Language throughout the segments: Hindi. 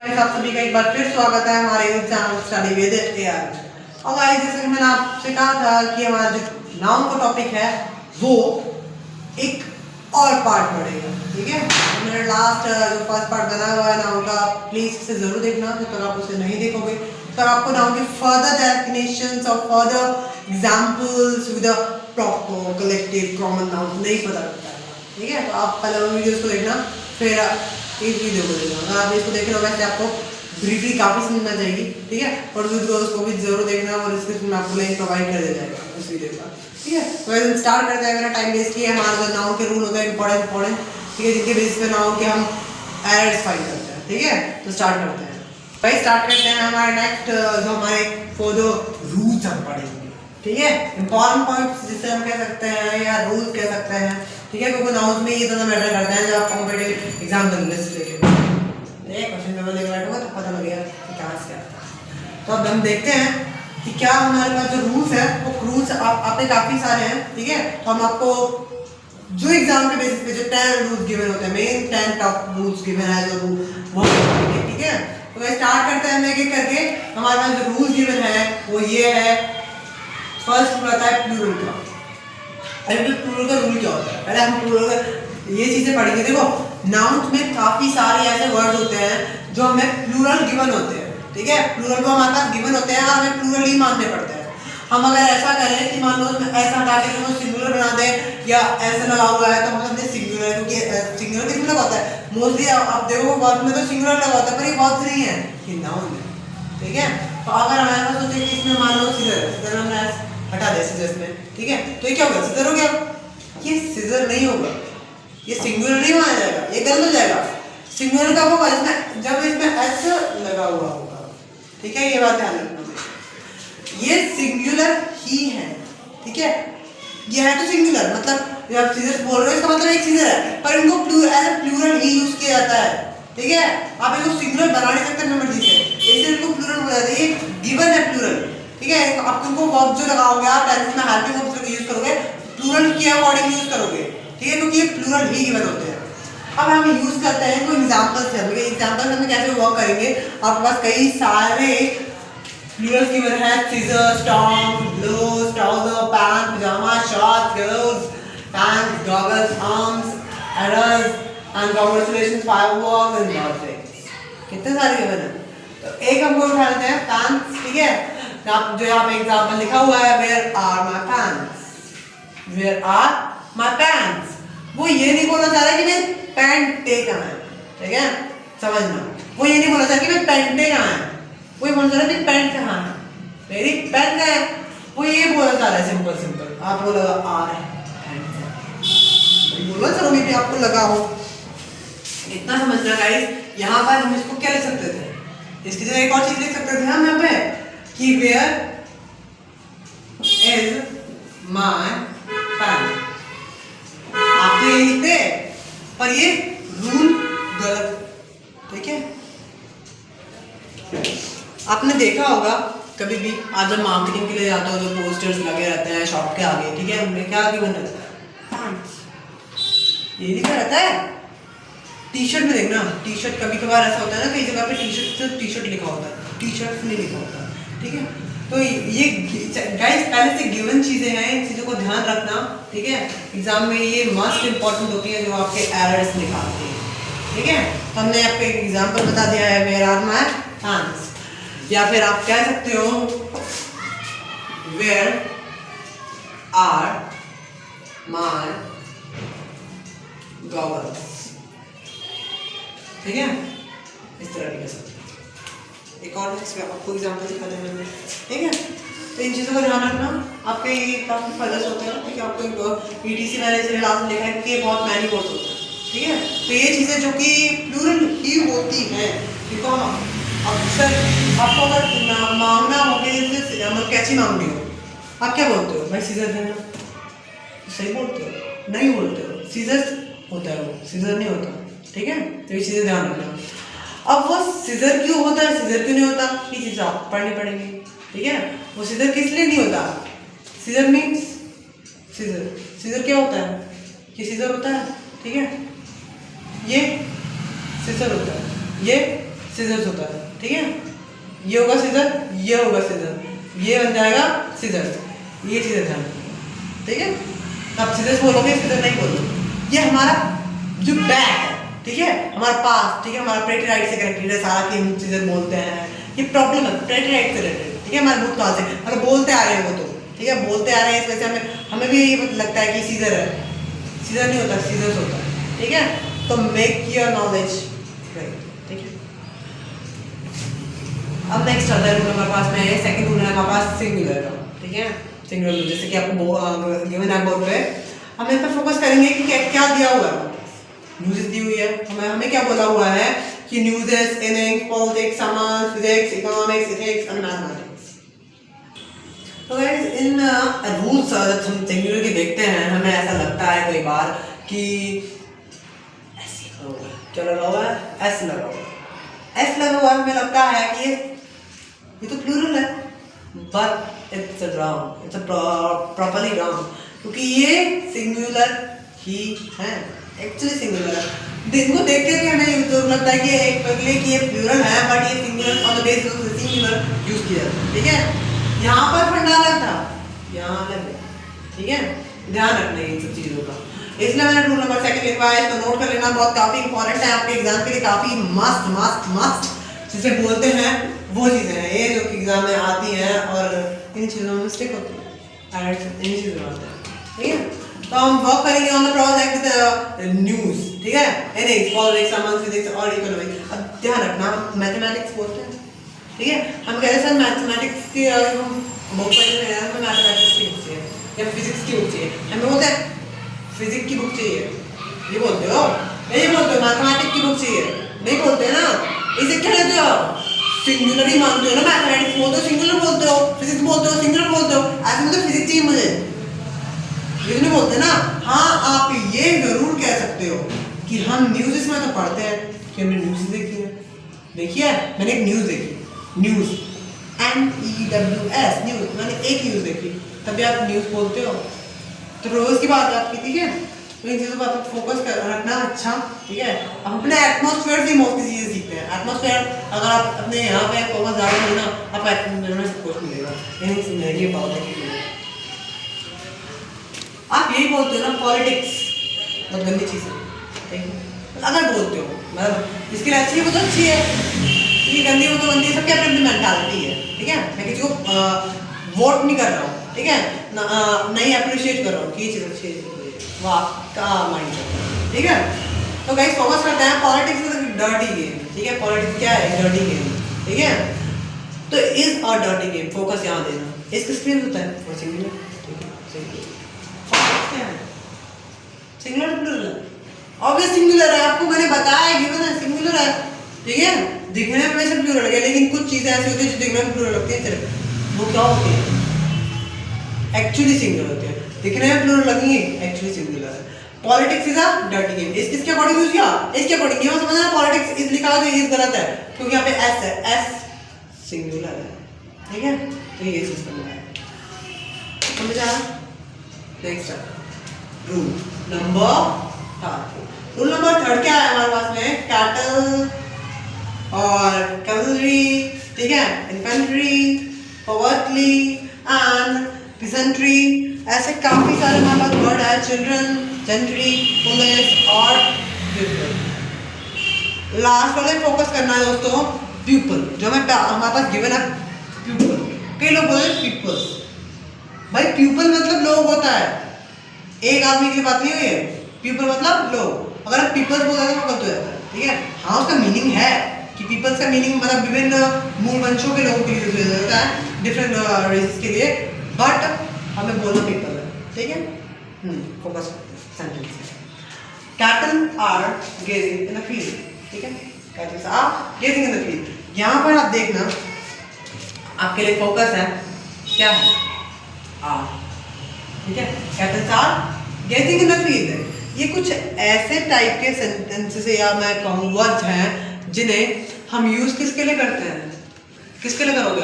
आप सभी का एक बार फिर स्वागत है हमारे चैनल स्टडी विद एआर। और गाइस जैसे कि मैंने आपसे कहा था कि हमारा जो नाउन का टॉपिक है वो एक और पार्ट पड़ेगा, ठीक है। मेरा लास्ट जो फर्स्ट पार्ट बना हुआ है नाउन का, प्लीज इसे जरूर देखना जब तक आप उसे नहीं देखोगे तो आपको नाउन के फर्दर डेफिनेशंस और further examples with a proper collective common noun नहीं पता लगता है, ठीक है। तो आप पहले उन वीडियोस को देखना, फिर इस वीडियो को देखना। अगर आप इसको देख रहे हो वैसे आपको ब्रीफली काफ़ी समझ में जाएगी, ठीक है। और वीडियोस को भी जरूर देखना और डिस्क्रिप्शन में आपको लिंक प्रोवाइड कर दिया जाएगा उस वीडियो का, ठीक है। तो वैसे स्टार्ट करते हैं, मेरा टाइम वेस्ट किया। हमारा जो नाउन के रूल होते हैं इंपॉर्टेंट, ठीक है, जिनके बेसिस पे नाउन के हम एरर्स फाइंड करते हैं, ठीक है। तो स्टार्ट करते हैं भाई, स्टार्ट करते हैं हमारे नेक्स्ट जो हमारे फॉर द रूल्स हम पढ़ेंगे, ठीक है। इंपॉर्टेंट पॉइंट्स जिसे हम कह सकते हैं या रूल्स कह सकते हैं, ठीक है, क्योंकि नाउन में ये ज़्यादा मैटर करते हैं जब आप कॉम्पिटिटिव एग्जाम देने से लेके क्वेश्चन पेपर लेकर बैठोगे तो पता लगेगा कि क्या है। तो अब हम देखते हैं कि क्या हमारे पास जो रूल्स है वो रूल्स आपने काफ़ी सारे हैं, ठीक है। तो हम आपको जो एग्जाम के बेसिस पे जो 10 रूल्स गिवन होते हैं, मेन 10 टॉप रूल्स गिवन है जो वो, ठीक है। तो मैं स्टार्ट करते हैं एक एक करके। हमारे पास जो रूल्स गिवन है वो ये है। फर्स्ट रूल आता है प्लूरल का। अरे प्लूरल का रूल क्या होता है, पहले हम प्लूरल का ये चीजें पढ़ेंगे। देखो नाउन्स में काफी सारे ऐसे वर्ड्स होते हैं जो हमें प्लूरल गिवन होते हैं, ठीक है। प्लूरल को हमारे पास गिवन होते हैं और हमें प्लूरल ही मानने पड़ते हैं। हम अगर ऐसा करें कि मान लो ऐसा हटा के उसको सिंगुलर बना दें या ऐसा लगा हुआ है तो हम समझे सिंगुलर, क्योंकि सिंगुलर किस में लगा होता है मोस्टली आप देखो वर्ब में तो सिंगुलर लगा होता है, पर ये वर्ब नहीं है, ये नाउन है, ठीक है। तो अगर हमारे पास सोचे कि इसमें मान लो सीजर हमने हटा दे सीजर्स में, ठीक है, तो ये क्या होगा, सीजर हो गया। ये सीजर नहीं होगा, ये सिंगुलर नहीं माना जाएगा, ये गलत हो जाएगा। सिंगुलर कब होगा, इसमें जब इसमें एस लगा हुआ होगा, ठीक है। ये बात ध्यान रखना, ये सिंगुलर ही है, ठीक है। ये है तो सिंगुलर, मतलब जब सीजर बोल रहे हो इसका मतलब एक सीजर है, पर इनको एज ए प्लूरल ही यूज किया जाता है, ठीक है। आप इनको सिंगुलर बना नहीं सकते अपनी मर्जी से, इसलिए इनको प्लूरल बोला जाता है। ये गिवन है प्लूरल, ठीक है। आप तुमको वर्ब जो लगाओगे आप टेंस में हेल्पिंग वर्ब्स का यूज करोगे, प्लूरल के अकॉर्डिंग यूज करोगे, ठीक है, क्योंकि ये प्लूरल ही गिवन होते हैं। अब हम यूज करते हैं कोई एग्जांपल्स है, एग्जांपल हम कैसे वर्क करेंगे। आपके पास कई सारे प्लूरल्स गिवन है, scissors, tongs, bellows, trouser, pant, pyjama, shorts, gloves, pants, goggles, arms, errors and congratulations, fireworks and birthday. कितने सारे गिवन है। तो एक हमको उठा लेते हैं पैंट्स, ठीक है। आप जो यहाँ पे एग्जांपल लिखा हुआ है where are my pants, where are my pants. वो ये नहीं बोलना चाह रहा कि मैं पैंटे कहाँ है, ठीक है, समझना। वो ये नहीं बोलना चाह रहा कि मैं पैंटे कहाँ है, वो ये बोलना चाह रहा है कि पैंट कहाँ है, मेरी पैंट है। वो ये बोलना चाह रहा है सिंपल। आपको लगा आ रहा है बोलना चलो भी आपको लगा हो, इतना समझना गाइस। यहाँ पर हम इसको क्या लिख सकते थे, इसकी जगह एक और चीज लिख सकते थे हम यहाँ पे कि वेयर इज माय पैंट। आप तो ये लिखते पर ये रूल गलत, ठीक है। आपने देखा होगा कभी भी आप जब मार्केटिंग के लिए जाते हो जो पोस्टर्स लगे रहते हैं शॉप के आगे, ठीक है, उनमें क्या गिवन रहता है, पैंट्स, ये लिखा रहता है। टी शर्ट में देखना, टी शर्ट कभी कभार ऐसा होता है ना, कई जगह पे टी शर्ट सिर्फ टी शर्ट लिखा होता है, टी शर्ट नहीं लिखा होता, ठीक है। तो ये गाइस पहले से गिवन चीजें हैं, इन चीजों को ध्यान रखना, ठीक है। एग्जाम में ये मस्ट इंपॉर्टेंट होती है जो आपके एरर्स निकालती है, ठीक है। तो हमने आपको एक एग्जांपल बता दिया है वेयर आर माय पैंट्स, या फिर आप कह सकते हो वेयर आर माय गॉगल्स, ठीक है, इस तरह लिख सकते हैं। एक और आपको एग्जांपल दिखा देंगे, ठीक है। तो इन चीज़ों का ध्यान रखना, आपके ये काफ़ी फायदा होता है, ठीक है। आपको ईटीसी मैंने इसलिए लास्ट लिखा है कि ये बहुत मैनी वर्ड्स होते हैं, ठीक है। तो ये चीज़ें जो कि प्लूरल ही होती हैं, ठीक है। अक्सर आपको अगर मांगना हो मतलब कैसी मांगनी हो, आप क्या बोलते हो, भाई सीजर देना, सही बोलते हो, नहीं बोलते हो, सीजर होता है, वो सीजर नहीं होता, ठीक है। तो ये चीज़ें ध्यान रखना। अब वो सीजर क्यों होता है, सीजर क्यों नहीं होता, ये चीज़ आप पढ़नी पड़ेगी, ठीक है। वो सीजर किस लिए नहीं होता, सीजर मीन्स सीजर क्या होता है, ये सीजर होता है, ठीक है, ये सीजर होता है, ये सिजर्स होता है, ठीक है। ये होगा सीजर, ये होगा सीजर, ये बन जाएगा सीजर्स, ये चीज़ें ध्यान रखिए, ठीक है। अब सीजर्स बोलोगे, सीजर नहीं बोलोगे। ये हमारा जो बैक है, ठीक है, हमारा पास, ठीक है, हमारा पेटी राइट से कनेक्टेड है सारा कि हम सीजर बोलते हैं। ये प्रॉब्लम है पेटी राइट से रिलेटेड, ठीक है, हमारे भूत काल से मतलब बोलते आ रहे हैं वो तो, ठीक है, बोलते आ रहे हैं, इस वजह से हमें भी यही लगता है कि सीजर है। सीजर नहीं होता, सीजर्स होता है, ठीक है। तो मेक योर नॉलेज राइट, ठीक है। अब नेक्स्ट आता है रूल हमारे पास में, सेकंड रूल है हमारे पास सिंगुलर का, ठीक है। सिंगुलर जैसे कि आपको गिवन है बोर्ड पे, हम इस पर फोकस करेंगे कि क्या दिया हुआ है। न्यूज़ दी हुई है, हमें क्या बोला हुआ है कि न्यूज़ेस, innings, politics, summer, physics, economics, ethics and mathematics. तो गाइस इन रूल्स जब हम सिंगुलर के देखते हैं, हमें ऐसा लगता है कई बार कि क्या लगा हुआ है, एस लगा हुआ है, एस लगा हुआ है, हमें लगता है कि ये तो प्लूरल है, but it's wrong, it's properly wrong, क्योंकि ये सिंगुलर ही है, एक्चुअली सिंगुलर है। इनको देख के भी हमें तो लगता है कि एक पहले कि ये प्लूरल है, बट ये singular on the basis of singular use किया, ठीक है। यहाँ पर फंडा अलग था, यहाँ अलग है, ठीक है, ध्यान रखना है इन सब चीज़ों का। इसलिए मैंने रूल नंबर सेकंड लिखवा है, इसको नोट कर लेना, बहुत काफ़ी इंपॉर्टेंट है आपके एग्जाम के लिए, काफ़ी मस्त मस्त मस्त जिसे बोलते हैं वो चीज़ें हैं ये जो एग्जाम में आती हैं और इन चीज़ों में मिस्टेक होती है, इन चीज़ों में आते हैं, ठीक है। तो हम वर्क करेंगे ऑन द प्रोजेक्ट न्यूज़, ठीक है, इनिंग्स, पॉलिटिक्स, समर, फिजिक्स और इकोनॉमिक्स। अब ध्यान रखना मैथमेटिक्स बोलते हैं, ठीक है, हम कह रहे हैं सर मैथमेटिक्स की बुक पढ़ने हैं, हमें मैथमेटिक्स की बुक चाहिए या फिजिक्स की बुक चाहिए, हमें बोलते हैं फिजिक्स की बुक चाहिए, ये बोलते हो, नहीं बोलते हो मैथमेटिक्स की बुक चाहिए, नहीं बोलते ना, इसे क्या कहते हो, सिंगुलर ही मानते हो ना, मैथमेटिक्स बोलते हो सिंगुलर बोलते हो, फिजिक्स बोलते हो सिंगुलर बोलते हो, ऐसे में तो फिजिक्स चाहिए मुझे, ये नहीं बोलते ना। हाँ आप ये जरूर कह सकते हो कि हम न्यूज़ में तो पढ़ते हैं कि हमने न्यूज़ देखी है, देखिए मैंने एक न्यूज़ देखी, न्यूज़ NEWS न्यूज़, मैंने एक न्यूज़ देखी, तभी आप न्यूज़ बोलते हो। तो रोज़ की बात है आपकी, ठीक है, तो इन चीज़ों पर फोकस रखना अच्छा, ठीक है। हम अपने एटमॉस्फेयर से मोस्टली चीज़ें सीखते हैं, एटमॉस्फेयर अगर आप अपने यहाँ पे फोकस ज़्यादा हो ना, आप एटमॉस्फेयर में सब कुछ मिलेगा, इन्हीं से मिलेगी बात है। आप यही बोलते हो ना पॉलिटिक्स बहुत गंदी चीज़ है, ठीक है, अगर बोलते हो मतलब इसके लिए अच्छी है वो तो अच्छी है, ये गंदी वो तो गंदी है, सबकी अपनी अपनी मेंटालिटी है, ठीक है। मैं किसी को वोट नहीं कर रहा हूँ, ठीक है, नहीं अप्रिशिएट कर रहा हूँ कि ये चीज़ अच्छी है, वो आपका माइंड है, ठीक है। तो गाइस फोकस करते हैं, पॉलिटिक्स इज डर्टी गेम, ठीक है, पॉलिटिक्स क्या है, डर्टी गेम, ठीक है। तो is a dirty game, focus यहाँ देना, इसका स्क्रीन होता है और सिंगुलर, ठीक है, सिंगुलर प्लूरल, ऑब्वियस सिंगुलर है, आपको मैंने बताया गिवन है सिंगुलर है, ठीक है। दिखने में वैसे प्लूरल है, लेकिन कुछ चीजें ऐसी होती है जो दिखने में प्लूरल लगती है, सिर्फ वो क्या होती है, एक्चुअली सिंगुलर होती है, दिखने में प्लूरल लगेंगे, एक्चुअली सिंगुलर है। Politics is a dirty game, इसके अकॉर्डिंग यूज किया, इसके अकॉर्डिंग ये समझना पॉलिटिक्स इज लिखा है तो ये गलत है, क्योंकि यहाँ पे एस है, एस सिंगुलर है, ठीक है। तो ये चीज समझना है, समझा। नेक्स्ट रूल नंबर थर्ड क्या है हमारे पास में, कैटल और कैवलरी, ठीक है, इन्फेंट्री, पॉवर्टली एंड पिसेंट्री, ऐसे काफी सारे हमारे पास वर्ड है, चिल्ड्रन, जेंट्री, पुलिस और प्यूपल। लास्ट वाले फोकस करना है दोस्तों, प्यूपल, जो हमारे पास गिवन है प्यूपल, कई लोग बोलते हैं पीपल्स, भाई प्यूपल मतलब लोग होता है, एक आदमी की बात नहीं हुई है, पीपल मतलब लोग, अगर आप पीपल्स बोल रहे हैं तो गलत हो जाता है, ठीक है। हाँ उसका मीनिंग है कि पीपल्स का मीनिंग मतलब विभिन्न मूल वंशों के लोगों के लिए यूज होता है, डिफरेंट रेसेस के लिए, बट हमें बोलना पीपल है, ठीक है। Focus sentence, cattle are grazing in the field, ठीक है, cattles are grazing in the field. यहाँ पर आप देखना आपके लिए फोकस है क्या है, आर, ठीक है, cattles are grazing in the field. ये कुछ ऐसे टाइप के सेंटेंसेस या मैं कहूँ वर्ड्स हैं जिन्हें हम यूज किसके लिए करते हैं, किसके लिए करोगे,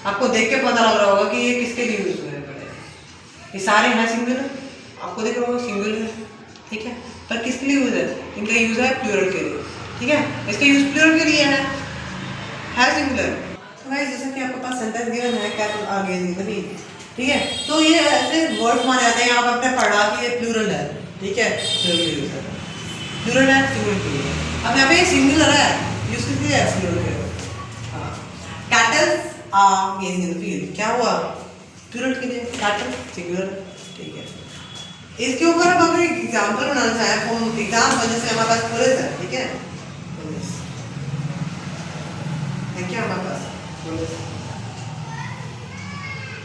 आपको देख के पता लग रहा होगा कि ये किसके लिए यूज हुए हैं, ये सारे हैं सिंगुलर, आपको देख रहा होगा सिंगुलर है, ठीक है, पर किसके लिए यूज है, इनका यूज है प्लूरल के लिए, ठीक है, इसका यूज प्लूरल के लिए है, सिंगुलर। तो गाइस जैसे कि आपके पास सेंटेंस गिवन है capital are grazing in the field, ठीक है, तो ये ऐसे वर्ड्स माने जाते हैं। यहाँ पर आपने पढ़ा कि ये प्लूरल है, ठीक है, प्लूरल है, सिंगुलर के लिए। अब यहाँ पे सिंगुलर है, यूज कीजिए सिंगुलर के लिए। हाँ, cattles are grazing in the field, क्या हुआ, प्लूरल के लिए कैटल सिंगुलर, ठीक है। इसके ऊपर अब अगर एक एग्जांपल बनाना चाहें तो एग्जाम वजह से हमारे पास पुलिस है, ठीक है, पुलिस है क्या हमारे पास, पुलिस,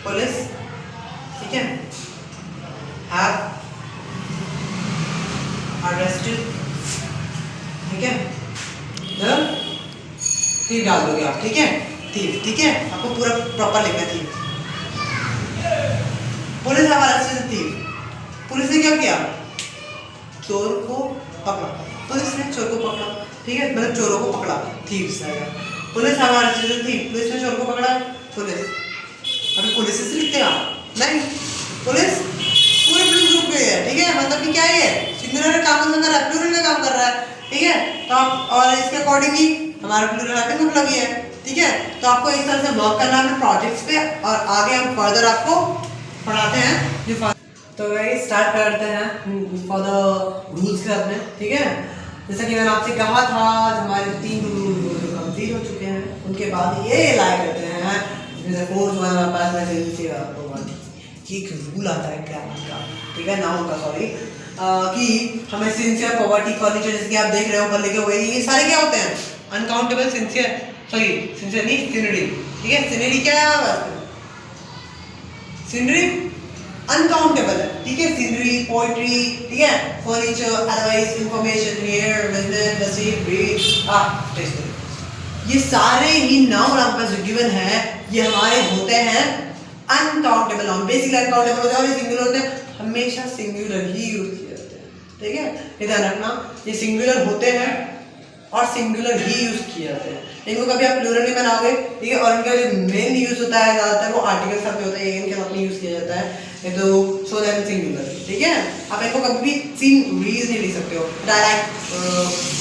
पुलिस, ठीक है, have arrested, ठीक है, the thief डाल दोगे आप, ठीक है, thief, ठीक है, आपको पूरा प्रॉपर लिखना है thief। Police have arrested the thief, police ने क्या किया, चोर को पकड़ा, पुलिस ने चोर को पकड़ा, ठीक है, मतलब चोरों को पकड़ा, थीव्स आएगा। Police have arrested the thief, police ने चोर को पकड़ा, पुलिस, अभी पुलिस से लिखते हैं आप नहीं, पुलिस पूरे पुलिस ग्रुप के है, ठीक है, मतलब कि क्या है, सिंगुलर का काम नहीं कर रहा है, प्लूरल का काम कर रहा है, ठीक है, तो आप और इसके अकॉर्डिंगली हमारा प्लूरल आके मतलब ये है, ठीक है, तो आपको इस तरह से वर्क करना है प्रोजेक्ट्स पे और आगे हम फर्दर आपको पढ़ाते हैं जो। तो गाइस स्टार्ट करते हैं फॉर द रूल्स के साथ में, ठीक है, जैसा कि मैंने आपसे कहा था हमारे 3 रूल कंप्लीट हो चुके हैं, उनके बाद ये लाइक करते हैं जैसे फोर्थ वन हमारे पास में से आपको एक रूल आता है ग्रामर का, ठीक है, नाउन का, सॉरी, कि हमें सिंसियर, पॉवर्टी, फर्नीचर, जैसे कि आप देख रहे हो ऊपर लिखे हुए, ये सारे क्या होते हैं, अनकाउंटेबल, सिंसियर, सॉरी सिंसियर नहीं, सिनरी, ठीक है, सिनरी क्या है, सिनरी अनकाउंटेबल है, ठीक है, सीनरी, पोइट्री, ठीक है, furniture, advice, information, hair, business, नसीब, ब्रीड, ये सारे ही नाउन आपके पास गिवन है, ये हमारे होते हैं अनकाउंटेबल नाउन, बेसिकली अनकाउंटेबल होते हैं और ये सिंगुलर होते हैं, हमेशा सिंगुलर ही यूज किए जाते हैं, ठीक है, ये ध्यान रखना, ये सिंगुलर होते हैं और सिंगुलर ही यूज किए जाते हैं, इनको कभी आप प्लूरल नहीं बनाओगे, ठीक है, और इनका जो मेन यूज होता है ज्यादातर वो आर्टिकल सब में होता है, इनके साथ में यूज किया जाता है, ये तो सो दैट सिंगुलर, ठीक है, आप इनको कभी भी सीनरीज नहीं लिख सकते हो, डायरेक्ट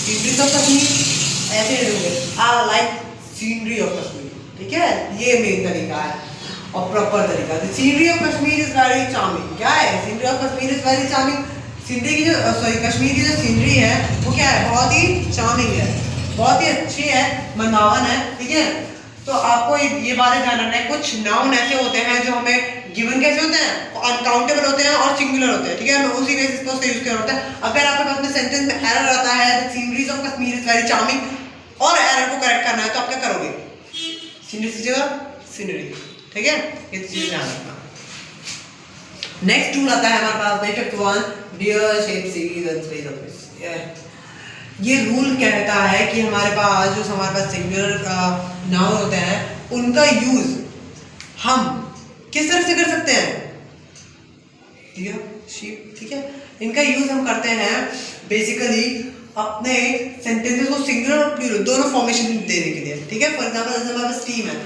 सीनरीज ऑफ कश्मीर ऐसे नहीं लिखोगे, I like scenery of Kashmir, ठीक है, ये मेन तरीका है और प्रॉपर तरीका है। Scenery of Kashmir is very charming, क्या है, scenery of Kashmir is very charming, scenery की जो सॉरी कश्मीर की जो सीनरी है वो क्या है, बहुत ही चार्मिंग है, बहुत ही अच्छी है, मनभावन है, ठीक है, तो आपको ये बातें ध्यान रखना है, कुछ नाउन ऐसे होते हैं जो हमें गिवन कैसे होते हैं, अनकाउंटेबल होते हैं और सिंगुलर होते हैं, ठीक है, हमें उसी बेसिस पे उसका यूज करना होता है। अगर आपके पास में सेंटेंस में एरर आता है, the sceneries of Kashmir is very charming, और एरर को करेक्ट करना है तो आप क्या करोगे, सीनरी की जगह सीनरी, ठीक है, ये चीज ध्यान रखना। नेक्स्ट टूल आता है हमारे पास में fifth one, deer sheep series and species of, ये रूल कहता है कि हमारे पास जो हमारे पास सिंगुलर नाउन होते हैं उनका यूज हम किस तरह से कर सकते हैं, डियर शेप, ठीक है, इनका यूज हम करते हैं बेसिकली अपने सेंटेंसेस को सिंगुलर और प्लूरल दोनों फॉर्मेशन देने के लिए, ठीक है, फॉर एग्जांपल जैसे हमारे पास टीम है,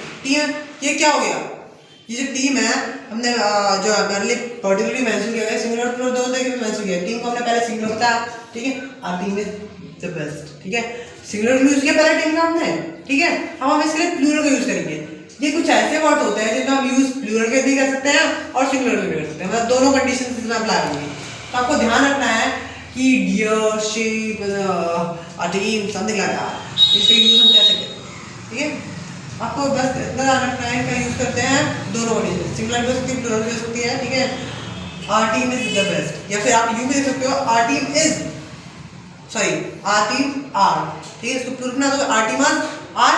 ये क्या हो गया, ये जो टीम है हमने जो अर्ली पर्टिकुलरली मेंशन किया है सिंगुलर और प्लूरल दोनों तरीके से मेंशन किया है, टीम को हमने पहले सिंगुलर बताया, ठीक है, our team is the best, ठीक है, सिंगुलर यूज किया पहले टीम का हमने, ठीक है, अब हम इसके लिए प्लूरल का यूज करेंगे। ये कुछ ऐसे वर्ड होते हैं जिनका हम यूज प्लूरल के भी कर सकते हैं और सिंगुलर के भी कर सकते हैं, मतलब दोनों कंडीशंस इसमें अप्लाई होंगी, तो आपको ध्यान रखना है कि deer sheep a team something like that, इसका यूज हम कैसे करें, ठीक है, आपको बस इतना ध्यान रखना है इनका यूज करते हैं दोनों कंडीशन, सिंगुलर भी हो सकती है, प्लूरल भी हो सकती है, ठीक है, our team is the best, या फिर आप यूं भी देख सकते हो our team is, sorry our team are, ठीक है, इसको प्लूरल बना दो, our team are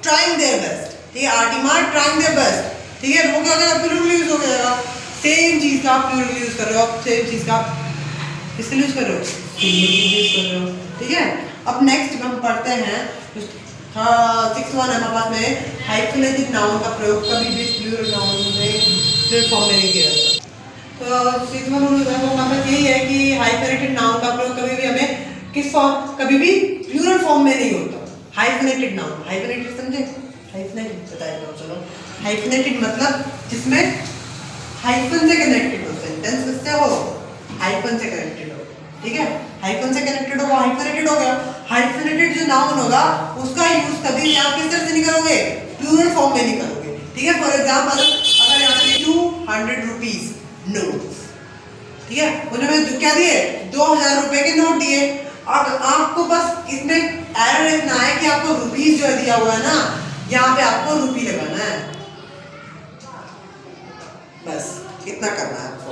trying their best, ठीक है, our team are trying their best, ठीक है, वो क्या हो जाएगा, प्लूरल यूज हो जाएगा, सेम चीज का आप प्लूरल यूज कर रहे हो, आप सेम चीज का किसके यूज कर रहे हो, यूज कर रहे हो, ठीक है। अब नेक्स्ट हम पढ़ते हैं सिक्स वन हमारे पास में हाइफेनेटेड नाउन का प्रयोग कभी भी प्लूरल नाउन में प्लूरल फॉर्म में नहीं किया जाता, तो सिक्स वन मतलब यही है कि हाइफेनेटेड नाउन का प्रयोग कभी भी हमें किस फॉर्म, कभी भी प्लूरल फॉर्म में नहीं होता, हाइफेनेटेड नाउन, हाइफेनेटेड समझे, हाइफेनेटेड बताया, चलो हाइफेनेटेड मतलब जिसमें हाइफन से कनेक्टेड हो, सेंटेंस किससे हो, हाइफन से कनेक्टेड हो, ठीक है, हाइफन से कनेक्टेड हो, हाइफेनेटेड हो गया, हाइफेनेटेड जो नाउन होगा उसका यूज कभी भी आप किस तरह से नहीं करोगे, प्लूरल फॉर्म में नहीं करोगे, ठीक है। फॉर एग्जांपल अगर यहाँ पे 200 रुपीज नोट्स, ठीक है, उन्होंने क्या दिए, 2000 रुपए के नोट दिए। और आपको बस इसमें एरर इतना है कि आपको रुपीस जो दिया हुआ है ना, यहाँ पे आपको रुपी लगाना है, बस इतना करना है आपको,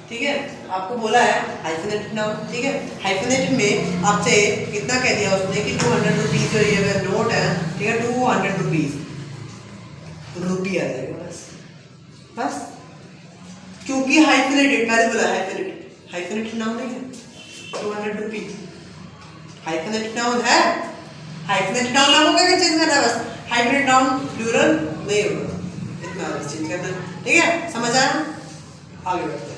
ठीक है। आपको बोला है हाइफेनेटेड नाउन, ठीक है। हाइफेनेटेड में आपसे इतना कह दिया उसने कि 200 रुपीज जो ये नोट है, ठीक है, 200 रुपीज रुपी आ जाएगा, बस क्योंकि हाइफेनेटेड, मैंने बोला हाइफेनेटेड नाउन नहीं है। 200 रुपीज हाइफेनेटेड नाउन है, हाइफेनेटेड नाउन आपको क्या चेंज करना है, बस हाइफेनेटेड नाउन प्लूरल नहीं होगा, इतना बस चेंज करना है, ठीक है, समझ आया। आगे बढ़ते हैं।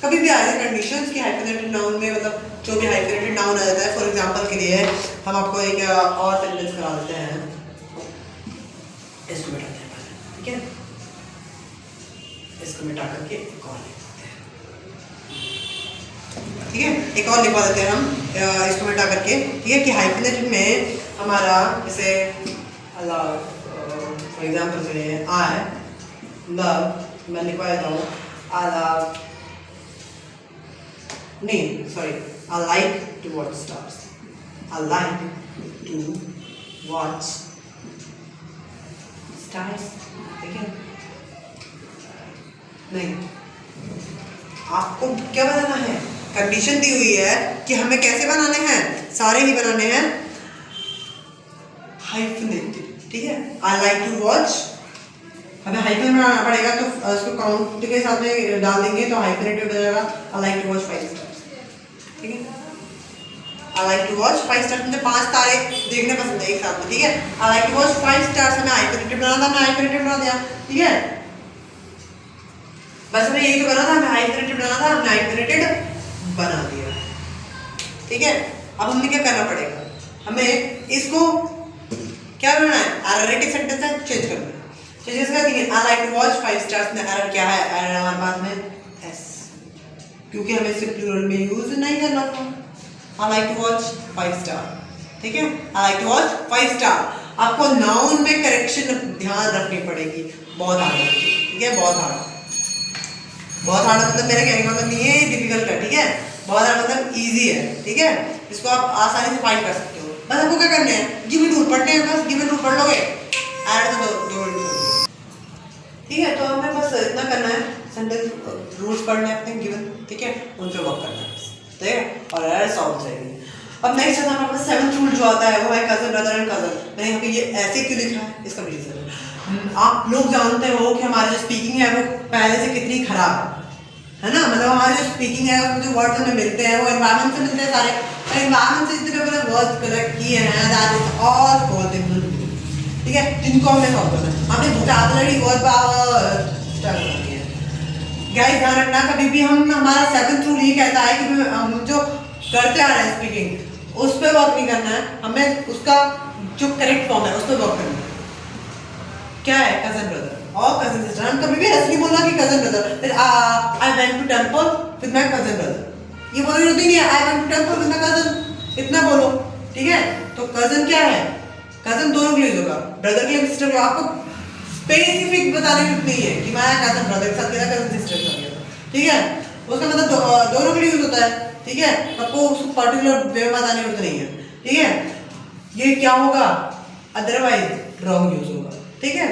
कभी भी आ जाए कंडीशंस कि हाइफेनेटेड नाउन में मतलब जो भी हाइफेनेटेड नाउन आ जाता है, फॉर एग्जांपल के लिए हम आपको एक और सेंटेंस करा देते हैं, इसको मिटाते हैं, ठीक है, इसको मिटा करके एक और लिख देते हैं, ठीक है, एक और लिखवा देते हैं हम इसको मिटा करके, ठीक है, कि हाइफेनेटेड में हमारा जैसे फॉर एग्जांपल के लिए आई लव, मैं लिखवा देता हूँ आई लव, नहीं sorry, I like to watch stars, I like to watch stars, ठीक है। नहीं, आपको क्या बनाना है, कंडीशन दी हुई है कि हमें कैसे बनाने हैं, सारे ही बनाने हैं हाइफेनेटेड, ठीक है। आई लाइक टू वॉच, हमें हाइफन बनाना पड़ेगा, तो उसको काउंट के साथ में डाल देंगे तो हाइफेनेटेड हो जाएगा। I like to watch 5 stars, ठीक है। I like to watch 5 stars, मुझे 5 तारे देखने पसंद है एक साथ में, ठीक है। I like to watch 5 stars, हमें हाइफेनेटेड बनाना था, हमने हाइफेनेटेड बना दिया, ठीक है। बस हमें यही तो करना था, हमें हाइफेनेटेड बनाना था, हमने हाइफेनेटेड बना दिया, ठीक है। अब हमें क्या करना पड़ेगा, हमें इसको क्या करना है, एररेटिव सेंटेंस है, चेंज करना है। चेंज कर देंगे, I like to watch 5 stars में एरर क्या है, एरर हमारे पास में एस, क्योंकि हमें इसे प्लूरल में यूज नहीं करना था। I like to watch 5 star, ठीक है, I like to watch 5 star. आपको नाउन में करेक्शन ध्यान रखनी पड़ेगी, बहुत हार्ड है, ठीक है, बहुत हार्ड मतलब मेरे कहने का मतलब नहीं है डिफिकल्ट है, ठीक है, बहुत हार्ड मतलब इजी है, ठीक है, इसको आप आसानी से फाइंड कर सकते हो। बस आपको क्या करना है, गिवन रूल पढ़ने हैं, बस गिवन रूल पढ़ लोगे, ऐड तो दो ठीक है। तो हमें बस इतना करना है, सेंटेंस रूल्स पढ़ने हैं अपने गिवन, ठीक है, उन पे वर्क करना है, ठीक है, और एरर सॉल्व जाएगी। अब नेक्स्ट है हमारे पास 7th रूल जो आता है वो है कजन ब्रदर एंड कजन। मैंने यहाँ पे ये ऐसे क्यों लिखा है, इसका भी रीजन है। आप लोग जानते हो कि हमारी जो स्पीकिंग है वो पहले से कितनी खराब है ना, मतलब हमारी जो स्पीकिंग है उसमें जो वर्ड्स हमें मिलते हैं वो एनवायरनमेंट से मिलते हैं सारे, और एनवायरनमेंट से जितने मैंने वर्ड्स कलेक्ट किए हैं दैट इज ऑल पॉसिबल, ठीक है, जिनको हमने सॉल्व करना है। हमने वोकैबुलरी वर्ड पावर स्टार्ट कर दिया है। गाइस ध्यान रखना, कभी भी हम हमारा 7th रूल ये कहता है कि हम जो करते आ रहे हैं स्पीकिंग उस पर वर्क नहीं करना है, हमें उसका जो करेक्ट फॉर्म है उस पर वर्क करना है। क्या है, कजन ब्रदर और कजन सिस्टर। हम कभी भी ऐसे नहीं बोलना कि cousin brother, I went to temple with my cousin brother, ये बोलना जरूरी नहीं है, I went to temple with my cousin, इतना बोलो, ठीक है। तो कजन क्या है, कजन दोनों के लिए होगा, ब्रदर के लिए सिस्टर को आपको स्पेसिफिक बताने की नहीं है कि मैं कजन ब्रदर के साथ गया, कजन सिस्टर के साथ गया, ठीक है, उसका मतलब दोनों के लिए यूज होता है, ठीक है, आपको उसको पर्टिकुलर वे में बताने की जरूरत नहीं है, ठीक है। ये क्या होगा, अदरवाइज रॉन्ग यूज होगा, ठीक है।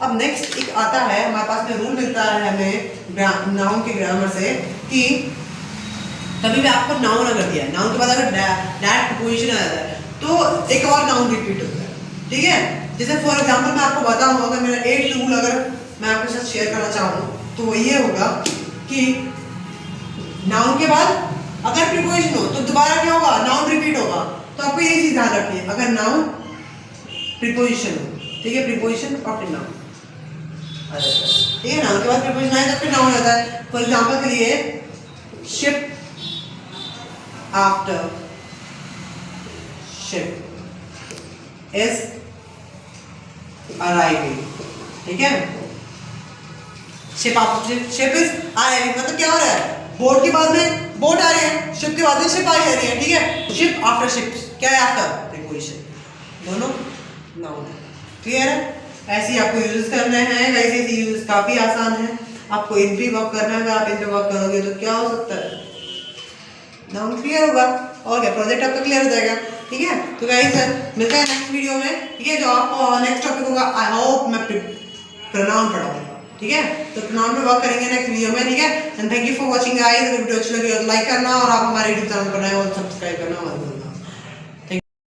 अब नेक्स्ट एक आता है हमारे पास में रूल मिलता है हमें नाउन के ग्रामर से कि कभी भी आपको नाउन अगर दिया है, नाउन के बाद अगर डायरेक्ट प्रीपोजिशन आ जाता है तो एक और नाउन रिपीट होता है, ठीक है। जैसे फॉर एग्जांपल मैं आपको बताऊं, अगर मेरा 8th रूल अगर मैं आपके साथ शेयर करना चाहूँ तो वो ये होगा कि नाउन के बाद अगर प्रीपोजिशन हो तो दोबारा क्या होगा, नाउन रिपीट होगा। तो आपको ये चीज ध्यान रखनी है, अगर नाउन प्रीपोजिशन हो, ठीक है, प्रीपोजिशन और फिर नाउन, ठीक है, नाउन के बाद प्रीपोजिशन आए तो फिर नाउन आता है। फॉर एग्जांपल के लिए ship after ship is arriving, ठीक है, ship after ship is arriving, मतलब क्या हो रहा है, बोट के बाद में बोट आ रही है, शिप के बाद शिप आई जा रही है, ठीक है। शिप आफ्टर शिप्स, क्या है आफ्टर, प्रीपोजिशन, दोनों नाउन है। क्लियर है? ऐसे ही आपको यूज करने हैं, वैसे ही यूज काफी आसान है। आपको इन पे वर्क करना है, अगर आप इन पे वर्क करोगे तो क्या हो सकता है, नाउन क्लियर होगा और क्या, प्रोजेक्ट आपका क्लियर हो जाएगा, ठीक है। तो गाइस मिलते हैं नेक्स्ट वीडियो में, ठीक है। जो आपको नेक्स्ट टॉपिक होगा, आई होप मैं प्रोनाउन पढ़ाऊंगा, ठीक है। तो प्रोनाउन पे वर्क करेंगे नेक्स्ट वीडियो में, ठीक है। And thank you for watching guys. अगर वीडियो अच्छी लगी तो लाइक करना और आप हमारे यूट्यूब चैनल पर नए हो तो सब्सक्राइब करना मत भूलना।